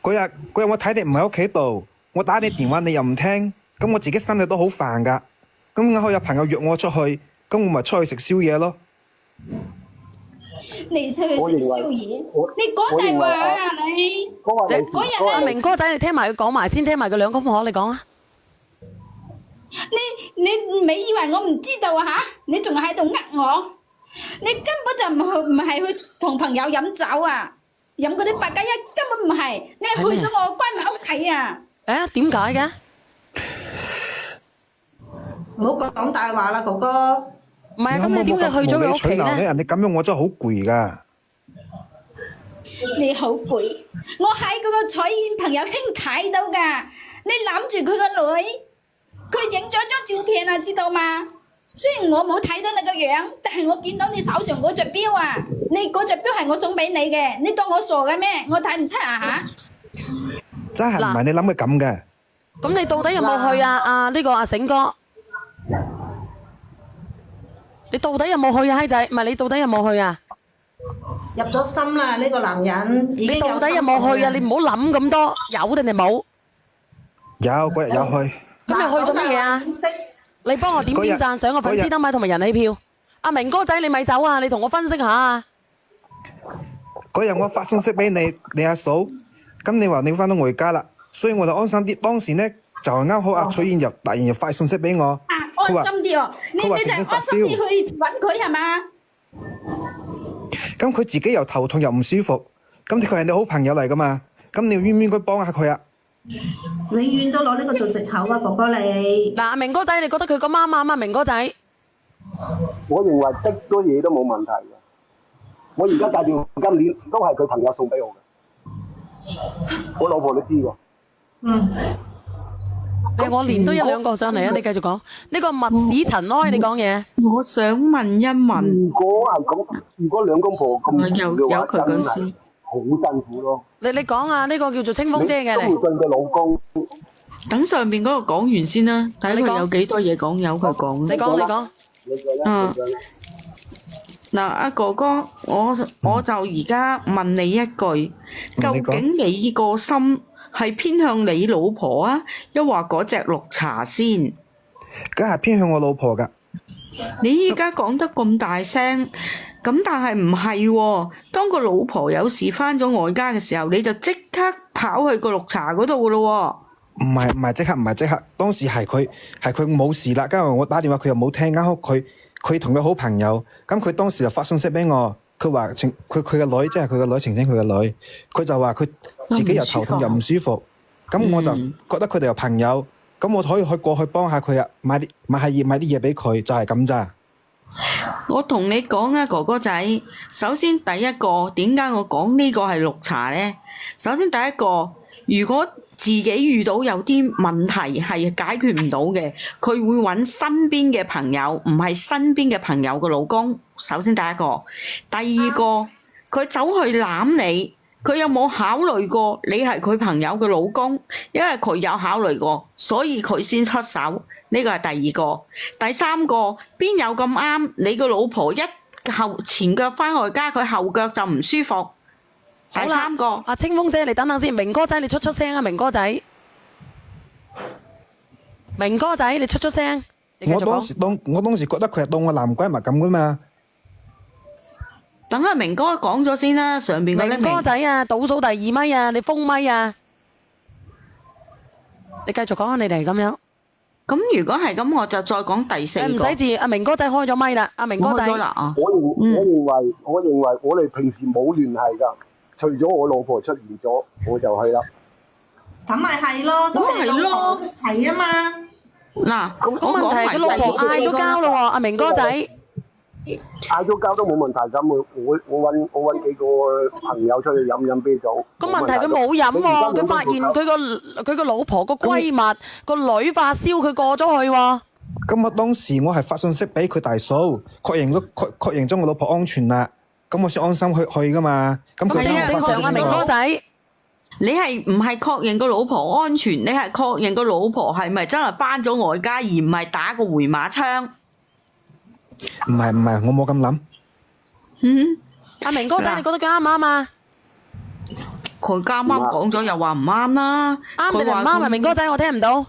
嗰日我睇你唔喺屋企度，我打你電話你又唔聽，咁我自己心裏都好煩噶。咁啱好有朋友約我出去，咁我咪出去食宵夜咯。你出去食宵夜，你講大話啊你！嗰日阿咧，明哥仔，你聽埋佢講埋先，聽埋佢兩公婆，你講啊。你咪以為我唔知道啊吓？你仲喺度呃我？你根本就唔係去同朋友飲酒啊，飲嗰啲8+1根本唔係，你係去咗我閨蜜屋企啊！誒，點解嘅？唔好講大話啦，哥哥。唔係啊，咁你點解去咗佢屋企無理取鬧咧？人哋咁樣我真係好攰噶。你好攰，我喺嗰個彩燕朋友圈睇到噶，你攬住佢個女，佢影咗張照片啊，知道嗎？雖然我冇睇到你個樣，但係我見到你手上嗰隻錶啊，你嗰隻錶係我送俾你嘅，你當我傻嘅咩？我睇唔出啊吓！真係唔係你諗嘅咁嘅。咁你到底有冇去啊？呢個阿醒哥，你到底有冇去啊？閪仔，唔係你到底有冇去啊？入咗心啦，呢個男人已經你到底有冇去啊？你唔好諗咁多，有定係冇？有嗰日有去。咁你去咗乜嘢啊？你幫我點讚賞個粉絲燈牌同埋人氣票。阿明哥仔，你咪走啊！你同我分析下啊！嗰日我發信息俾你，你阿嫂，咁你話你翻到我家啦，所以我就安心啲。當時呢就係啱好阿翠燕又突然又發信息俾我，啊，安心啲哦，你就係安心啲去揾佢係嘛？咁佢自己又頭痛又唔舒服，咁佢係你好朋友嚟噶嘛，咁你應唔應該幫下佢啊？永遠都攞呢個做藉口啊，哥哥你。嗱，明哥仔，你覺得佢咁啱啱啊？明哥仔，我認為積咗嘢都冇問題嘅。我而家戴住金鏈都係佢朋友送俾我嘅，我老婆都知㗎。我連多一兩個上嚟啊！你繼續講。呢個密屎塵埃，你講嘢。我想問一問，如果係咁，如果兩公婆咁嘅話，有佢真係嗰先。好辛苦咯。你講啊，呢個叫做清風姐嘅嚟。你都會信佢老公。等上邊嗰個講完先啦，睇佢有幾多嘢講，由佢講。你講，你講。你講啦，嗱，阿哥哥，我就而家問你一句，究竟你個心係偏向你老婆啊，抑或嗰隻綠茶先？梗係偏向我老婆噶。你依家講得咁大聲，咁但係唔係喎？當個老婆有事翻咗外家嘅時候，你就即刻跑去個綠茶嗰度噶咯喎？唔係即刻，當時係佢冇事啦，跟住我打電話佢又冇聽，啱好佢同佢好朋友，咁佢當時就發信息俾我，佢話佢個女，即係佢個女晴晴佢個女，佢就話佢自己又頭痛又唔舒服，咁我就覺得佢哋有朋友，咁我可以過去幫下佢啊，買啲嘢俾佢，就係咁咋。我同你講啊，哥哥仔，首先第一個點解我講呢個係綠茶呢？首先第一個，如果自己遇到有啲問題係解決唔到嘅，佢會揾身邊嘅朋友，唔係身邊嘅朋友嘅老公。首先第一個，第二個，佢走去攬你，佢有冇考慮過你係佢朋友嘅老公？因為佢有考慮過，所以佢先出手。呢個係第二個。第三個，邊有咁啱？你個老婆一前腳翻外家，佢後腳就唔舒服。第三個，阿清風姐，你等等先，明哥仔你出聲啊，明哥仔，明哥仔你出聲。我當時覺得佢係當我男閨蜜咁噶嘛。等阿明哥講咗先啦，上邊嗰啲明哥仔啊，倒數第2咪啊，你封咪啊，你繼續講下你哋咁樣。咁如果係咁，我就再講第四個。唔使字，阿明哥仔開咗咪啦，阿明哥仔。開咗啦啊！我認為我哋平時冇聯繫㗎，除咗我老婆出現咗，我就去啦。咁咪係咯，都係老婆一齊啊嘛。嗱，咁問題係佢老婆嗌咗交咯喎，阿明哥仔。嗌咗交都冇問題㗎，我揾幾個朋友出去飲啤酒。咁問題佢冇飲喎，佢發現佢個老婆個閨蜜個女發燒，佢過咗去喎。咁我當時我係發信息俾佢大嫂，確認咗我老婆安全啦，咁我先安心去噶嘛。咁佢正常啊，明哥仔。你係唔係確認個老婆安全？你係確認個老婆係咪真係返咗外家，而唔係打個回馬槍？唔係，我冇咁諗。阿明哥仔，你覺得佢啱唔啱啊？佢啱啱講咗又話唔啱啦。啱定唔啱啊？明哥仔，我聽唔到。